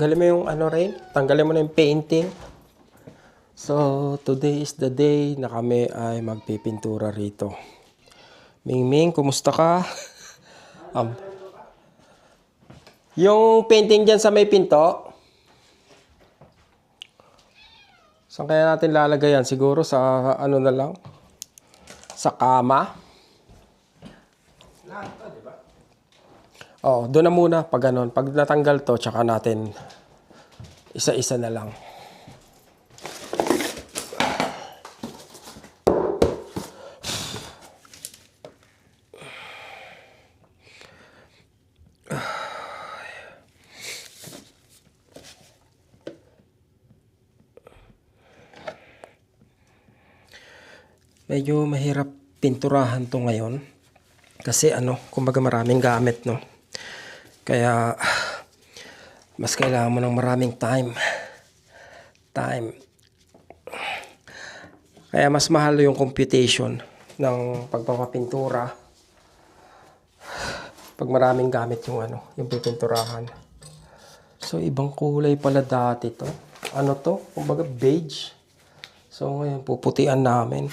tanggalin mo yung ano rin, tanggalin mo na yung painting. So, today is the day na kami ay magpipintura rito. Mingming, kumusta ka? Um, yung painting dyan sa may pinto, saan kaya natin lalagay yan? Siguro sa ano na lang? Sa kama? Oo, doon na muna pag ganun. Pag natanggal to, tsaka natin isa-isa na lang. Medyo mahirap pinturahan to ngayon. Kasi kumbaga maraming gamit, no? Kaya, mas kailangan mo ng maraming time. Kaya mas mahal yung computation ng pagpapapintura. Pag maraming gamit yung pipinturahan. So, ibang kulay pala dati to. Ano to? Kumbaga beige. So, ngayon puputian namin.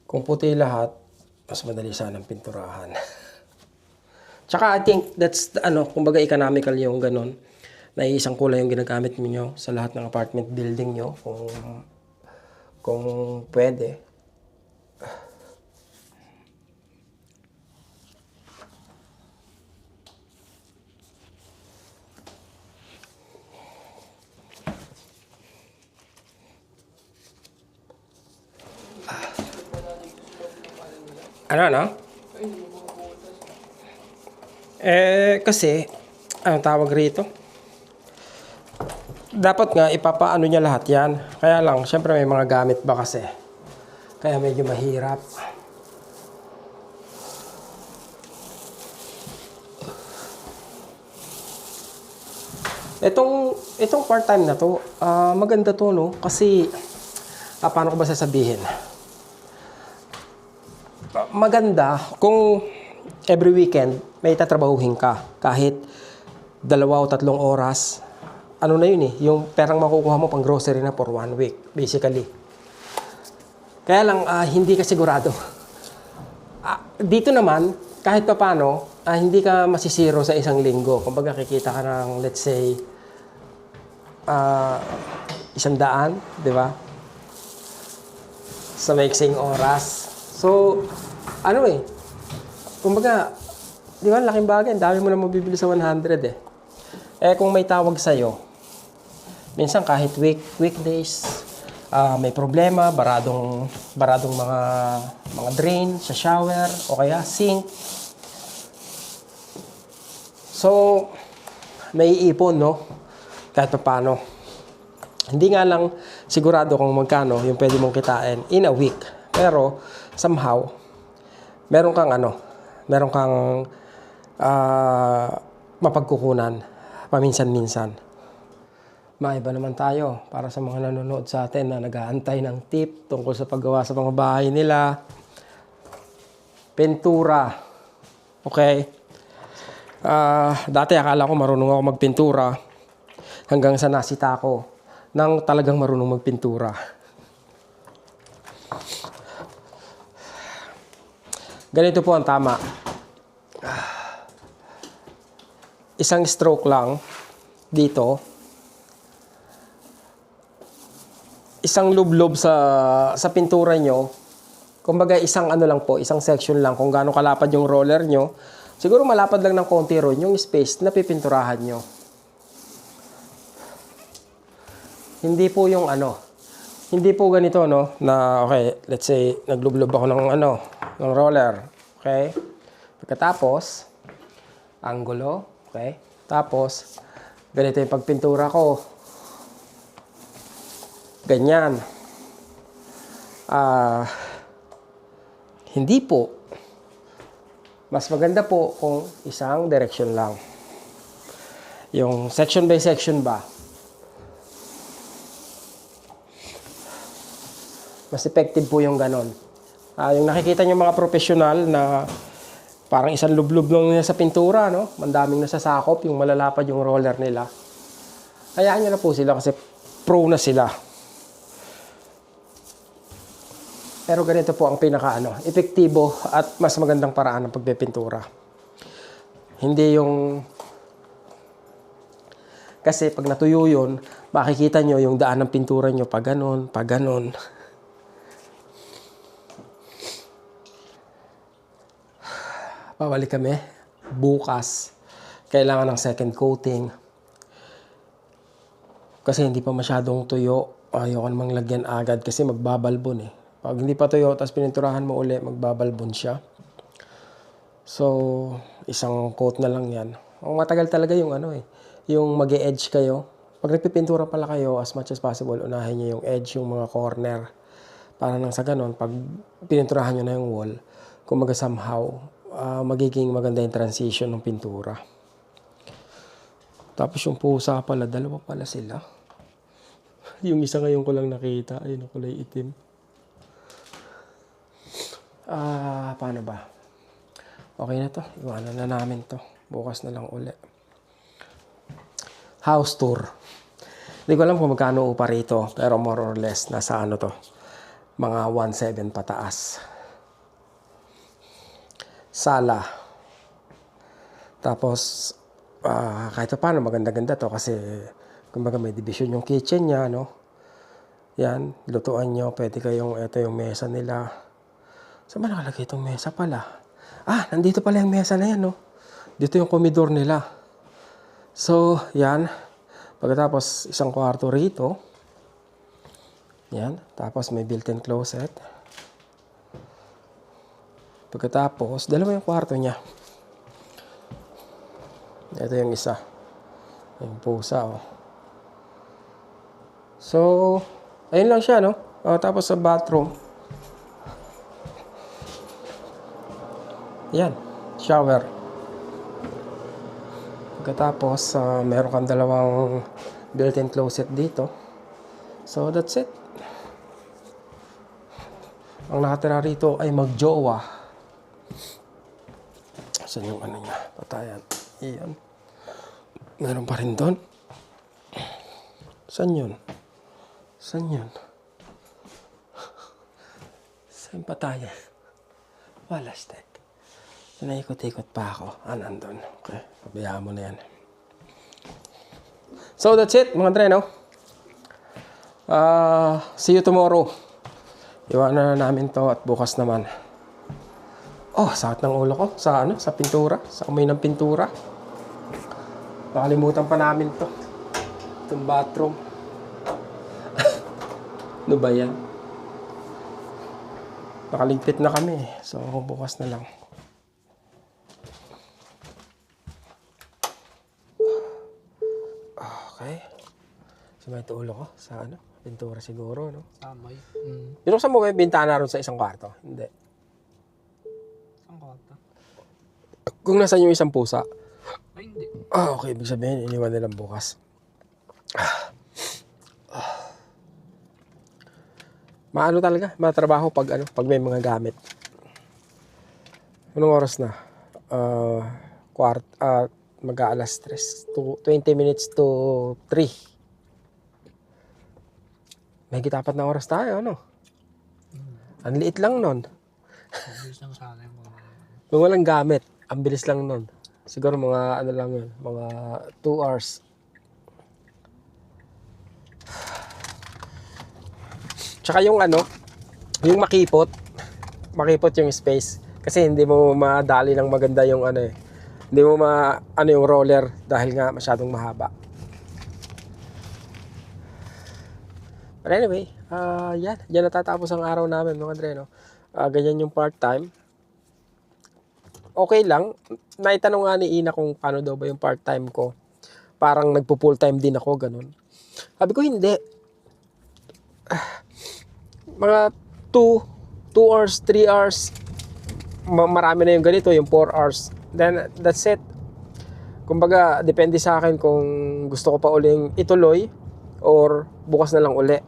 Kung puti lahat, mas madali sanang pinturahan. Tsaka I think that's kumbaga economical yung ganun. Na isang kulay yung ginagamit niyo sa lahat ng apartment building nyo kung pwede. Ano? Kasi, anong tawag rito? Dapat nga, ipapaano niya lahat yan. Kaya lang, syempre may mga gamit ba kasi. Kaya medyo mahirap. Itong part-time na to, maganda to, no? Kasi, paano ko ba sasabihin? Maganda kung every weekend may tatrabahuhin ka kahit 2 o 3 oras. Ano na yun yung perang makukuha mo pang grocery na for 1 week basically. Kaya lang hindi ka sigurado. Dito naman kahit pa paano hindi ka masisiro sa isang linggo. Kumbaga kikita ka ng let's say 100, di ba? Sa maiksing oras. So, kumbaga, di ba, laking bagay, ang dami mo na mabibili sa 100 kung may tawag sa'yo, minsan kahit weekdays, may problema, baradong mga drain sa shower, o kaya sink. So, may ipon, no? Kahit pa paano. Hindi nga lang sigurado kung magkano yung pwede mong kitain in a week. Pero, somehow, meron kang mapagkukunan paminsan-minsan. Maiba naman tayo para sa mga nanonood sa atin na nag-aantay ng tip tungkol sa paggawa sa mga bahay nila. Pintura. Okay? Dati akala ko marunong ako magpintura hanggang sa nasita ako nang talagang marunong magpintura. Ganito po ang tama. Isang stroke lang dito. Isang lublob sa pintura nyo. Kumbaga isang isang section lang kung gaano kalapad yung roller nyo. Siguro malapad lang ng konti ron yung space na pipinturahan nyo. Hindi po hindi po ganito, no, na okay, let's say naglublob ako ng roller, okay? Pagkatapos angulo, okay? Tapos ganito yung pagpintura ko. Ganyan. Hindi po. Mas maganda po kung isang direction lang. Yung section by section ba? Mas effective po yung ganon. Yung nakikita nyo mga professional na Parang isang lublob lang nila sa pintura, no? Mandaming nasasakop, yung malalapad yung roller nila. Hayaan nyo na po sila kasi pro na sila. Pero ganito po ang epektibo at mas magandang paraan ng pagpipintura. Hindi yung... Kasi pag natuyo yun, makikita nyo yung daan ng pintura nyo pag ganon, pag ganon. Babalik kami bukas. Kailangan ng second coating. Kasi hindi pa masyadong tuyo. Ayoko namang lagyan agad kasi magbabalbon eh. Pag hindi pa tuyo, tapos pininturahan mo uli, magbabalbon siya. So, isang coat na lang yan. Ang matagal talaga yung yung mag-e-edge kayo. Pag nagpipintura pala kayo, as much as possible, unahin nyo yung edge, yung mga corner. Para nang sa ganon, pag pininturahan nyo na yung wall, kumaga somehow, magiging maganda yung transition ng pintura. Tapos yung pusa pala, dalawa pala sila. Yung isa ngayon ko lang nakita, ayun ang kulay itim. Paano ba? Okay na to, iwanan na namin to. Bukas na lang uli. House tour. Hindi ko alam kung magkano upa rito, pero more or less, nasa to, mga 1.7 pataas. Sala. Tapos, kahit paano maganda-ganda to kasi kumbaga may division yung kitchen niya, no? Yan, lutuan nyo. Pwede kayong, ito yung mesa nila. Saan ba nakalagay itong mesa pala? Nandito pala yung mesa na yan, no? Dito yung komedor nila. So, yan. Pagkatapos, isang kwarto rito. Yan. Tapos, may built-in closet. Pagkatapos, dalawa yung kwarto niya. Ito yung isa. Yung pusa, oh. So, ayun lang siya, no? Tapos sa bathroom. Yan. Shower. Pagkatapos, meron kang dalawang built-in closet dito. So, that's it. Ang nakatira rito ay magjowa. Saan yung niya? Patayan. Iyan. Meron pa rin doon. Saan yun? Saan yun? Saan patayan? Wala, stek. Naikot-ikot pa ako. Nandun. Okay. Pabayaan mo na yan. So, that's it, mga Dre, no? See you tomorrow. Iwanan na namin to at bukas naman. Sakit ng ulo ko. Sa pintura. Sa amoy ng pintura. Nakalimutan pa namin to. Itong bathroom. Ano ba yan? Nakaligpit na kami. So, bukas na lang. Okay. Sumay ito ulo ko. Sa pintura siguro, no? Samay. Binuksan mo ba yung bintana ron sa isang kwarto? Hindi. Kung nasan yung isang pusa? Ay, hindi. Okay. Ibig sabihin, iniwan nilang bukas. Maano talaga? Matrabaho pag may mga gamit. Anong oras na? Mag-aalas 3. 20 minutes to 3. May gitapat na oras tayo, ano? Ang liit lang nun. Mabilis lang sana yung mga... Kung walang gamit, ang bilis lang nun. Siguro mga lang yun, mga 2 hours. Tsaka yung yung makipot yung space. Kasi hindi mo madali ng maganda yung Hindi mo yung roller dahil nga masyadong mahaba. But anyway, yan. Diyan natatapos ang araw namin, mga Dre, no? Ganyan yung part-time. Okay lang. Naitanong nga ni Ina kung paano daw ba yung part-time ko. Parang nagpo-full-time din ako, ganun. Sabi ko, hindi. Mga 2 hours, 3 hours. Marami na yung ganito, yung 4 hours. Then, that's it. Kumbaga, depende sa akin kung gusto ko pa uling ituloy or bukas na lang uli.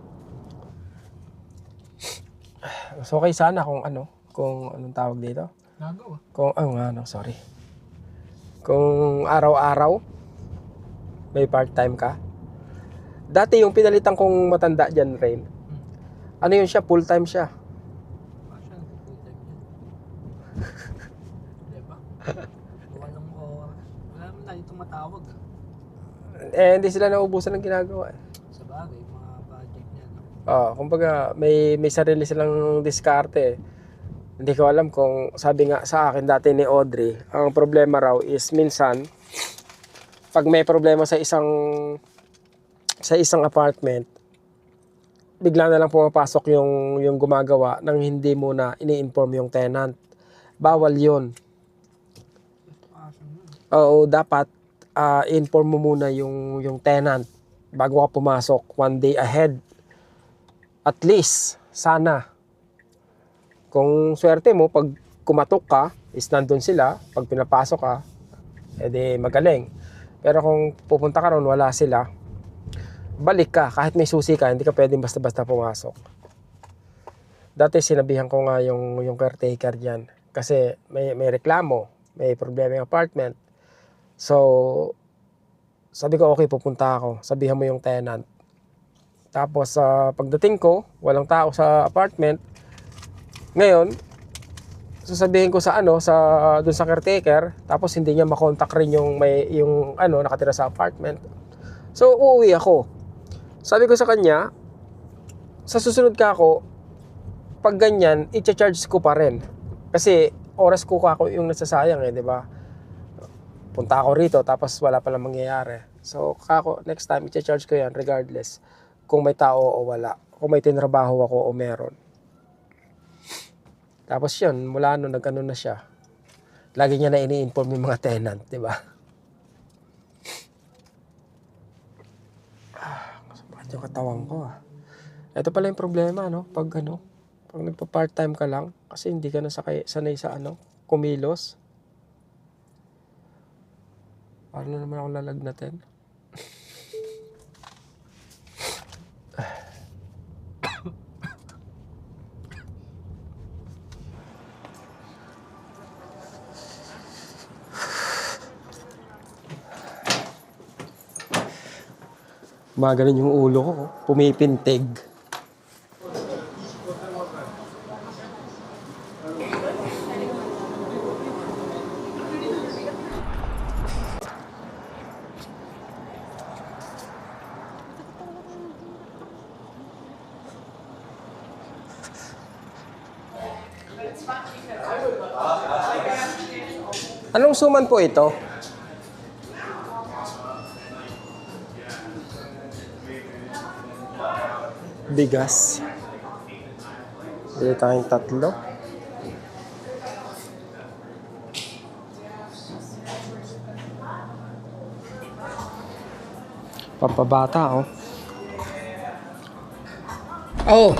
So, okay sana kung anong tawag dito. Nagawa. Kung, sorry. Kung araw-araw, may part-time ka. Dati yung pinalitan kong matanda dyan, Rain. Ano yun siya? Full-time siya. Siya, full time yan. Diba? Walang oras. Wala naman tayo itong matawag. Eh, hindi sila naubusan ng ginagawa. Sa bagay, mga project niya. No? Kumbaga, may sarili silang diskarte. Hindi ko alam kung, sabi nga sa akin dati ni Audrey, ang problema raw is minsan, pag may problema sa isang apartment, bigla na lang pumapasok yung gumagawa nang hindi muna ini-inform yung tenant. Bawal yun. Oo, dapat inform mo muna yung tenant bago ka pumasok 1 day ahead. At least, sana. Kung swerte mo, pag kumatok ka, is nandun sila. Pag pinapasok ka, edi magaling. Pero kung pupunta ka ron, wala sila, balik ka. Kahit may susi ka, hindi ka pwedeng basta-basta pumasok. Dati sinabihan ko nga yung caretaker dyan. Kasi may reklamo, may problema yung apartment. So, sabi ko, okay, pupunta ako. Sabihan mo yung tenant. Tapos, pagdating ko, walang tao sa apartment. Ngayon, sasabihin ko dun sa caretaker, tapos hindi niya makontak rin yung nakatira sa apartment. So, uuwi ako. Sabi ko sa kanya, sa susunod ka ako, pag ganyan, i-charge ko pa rin. Kasi, oras ko ako yung nasasayang di ba? Punta ako rito, tapos wala palang mangyayari. So, next time, i-charge ko yan, regardless, kung may tao o wala. Kung may tinrabaho ako o meron. Tapos yun, mula nagano na siya. Lagi niya na ini-inform yung mga tenant, di ba? Bakit yung katawan ko Ito pala yung problema, no? Pag nagpa-part-time ka lang, kasi hindi ka na sanay sa kumilos. Paano na naman ako lalagnatin? Magaling yung ulo ko, pumipintig. Anong suman po ito? Bigas. Bili tayong 3. Pampabata, Oh,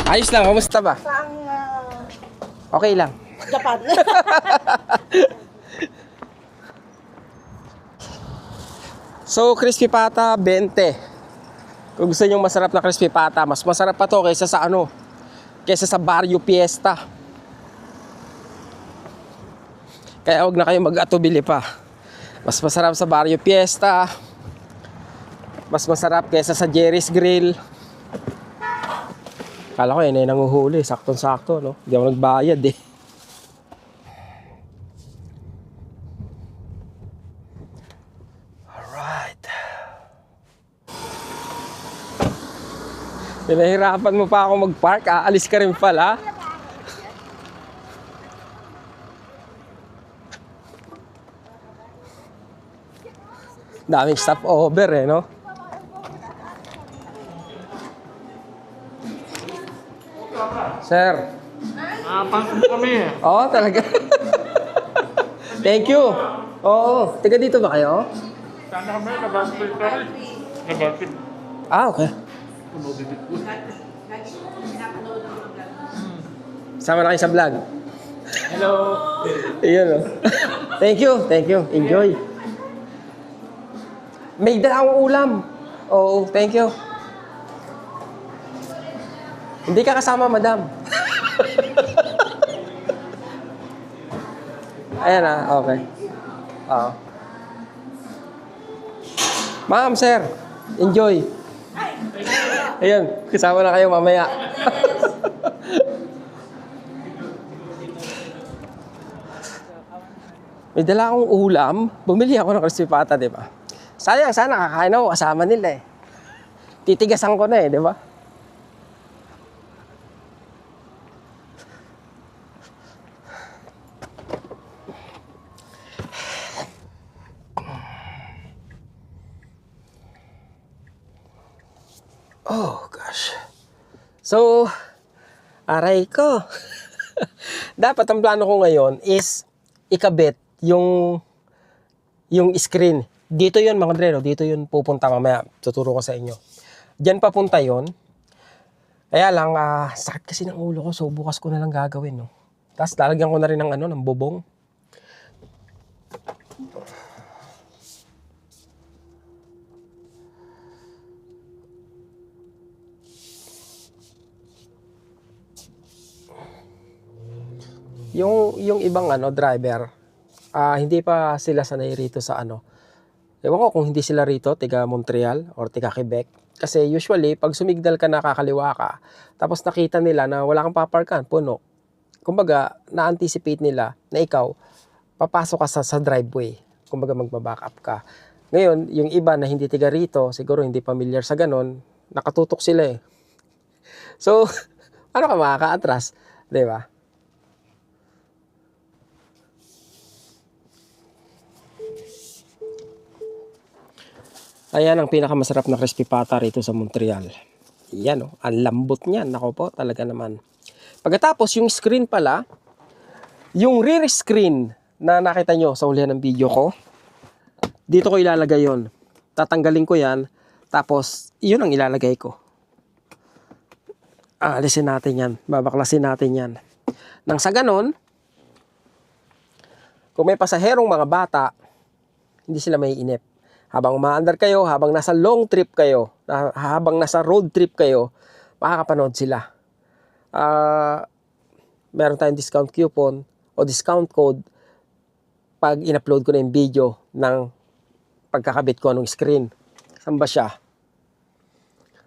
ayos lang. Kamusta ba? Saang Okay lang. Japan. So, crispy pata, 20. Kung gusto nyo masarap na crispy pata, mas masarap pa to kaysa sa Barrio Fiesta. Kaya huwag na kayo mag-atubili pa. Mas masarap sa Barrio Fiesta. Mas masarap kaysa sa Jerry's Grill. Kala ko yun ay nanguhuli. Saktong-sakto, no? Hindi ako nagbayad Alright. Pinahirapan mo pa ako mag-park. Aalis ka rin pala. Daming stopover no? Sir. Pasok kami Oo, talaga. Thank you. Oo. Taga dito ba kayo? Sana kami, nabasipil ka rin. Nabasipil. Okay. Sama na kayo sa vlog. Hello. Iyon Thank you. Enjoy. May dalawang ulam. Oo, thank you. Hindi ka kasama, madam. Ayan na, okay. Oo. Ma'am, sir, enjoy. Ayun, kasama na kayo mamaya. May dala akong ulam. Bumili ako ng crispy pata, di ba? Sayang, sana kakain ako kasama nila eh. Titigasan ko na eh, di ba? Oh, gosh. So, aray ko. Dapat ang plano ko ngayon is ikabit yung screen. Dito yun mga dreno, dito yun pupunta mamaya. Tuturo ko sa inyo. Diyan papunta yun. Kaya lang, sakit kasi ng ulo ko, so bukas ko na lang gagawin, no? Tapos lalagyan ko na rin ng, ng bubong. Yung ibang driver, hindi pa sila sanay rito sa ewan ko kung hindi sila rito, tiga Montreal or tiga Quebec. Kasi usually, pag sumigdal ka, nakakaliwa ka, tapos nakita nila na wala kang paparkan, puno. Kumbaga, na-anticipate nila na ikaw, papasok ka sa driveway. Kumbaga, magbaback up ka. Ngayon, yung iba na hindi tiga rito, siguro hindi familiar sa ganon, nakatutok sila eh. So, ano ka makaka-atras? Diba? Ayan ang pinakamasarap na crispy pata rito sa Montreal. Yan ang lambot niyan. Nako po, talaga naman. Pagkatapos, yung screen pala, yung rear screen na nakita nyo sa ulihan ng video ko, dito ko ilalagay yon. Tatanggalin ko yan, tapos yun ang ilalagay ko. Alisin natin yan. Babaklasin natin yan. Nang sa ganon, kung may pasaherong mga bata, hindi sila may inip. Habang umaandar kayo, habang nasa long trip kayo, habang nasa road trip kayo, makakapanood sila. Meron tayong discount coupon o discount code pag in-upload ko na yung video ng pagkakabit ko ng screen. Saan ba siya?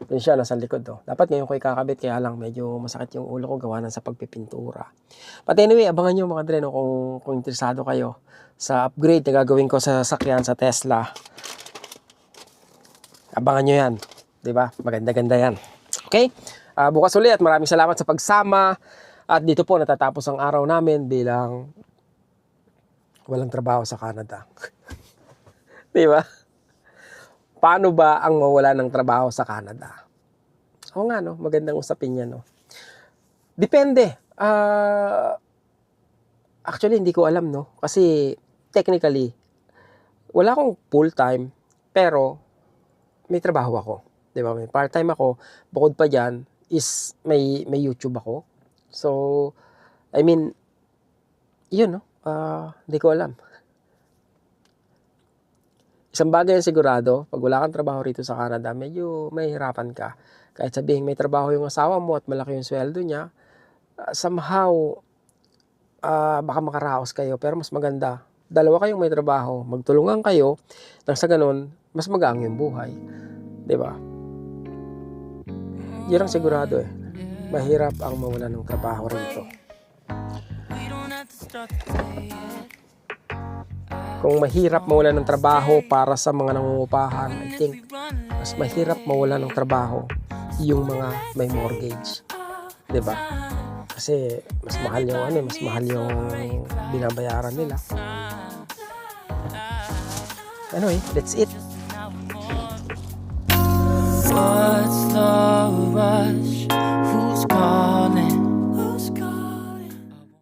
Yun siya, nasa likod. Dapat ngayon ko ikakabit, kaya lang medyo masakit yung ulo ko gawa ng sa pagpipintura. But anyway, abangan nyo mga dreno kung interesado kayo sa upgrade na gagawin ko sa sasakyan sa Tesla. Abangan nyo yan. Diba? Maganda-ganda yan. Okay? Bukas ulit at maraming salamat sa pagsama. At dito po natatapos ang araw namin bilang walang trabaho sa Canada. Diba? Paano ba ang mawala ng trabaho sa Canada? Oo nga, no? Magandang usapin yan, no? Depende. Actually, hindi ko alam, no? Kasi, technically, wala akong full-time, pero may trabaho ako. Diba? May part-time ako. Bukod pa dyan, is may YouTube ako. So, I mean, yun, no? Hindi ko alam. Isang bagay ang sigurado, pag wala kang trabaho rito sa Canada, medyo mahihirapan ka. Kahit sabihin may trabaho yung asawa mo at malaki yung sweldo niya, somehow, baka makaraos kayo. Pero mas maganda, dalawa kayong may trabaho, magtulungan kayo, nang sa ganun, mas magaang yung buhay. Diba? Yun ang sigurado eh. Mahirap ang mawala ng trabaho rito. Kung mahirap mawala ng trabaho para sa mga nangungupahan, I think mas mahirap mawala ng trabaho yung mga may mortgage. 'Di ba? Kasi mas mahal yung mas mahal yung binabayaran nila. Anyway, that's it. What's the rush?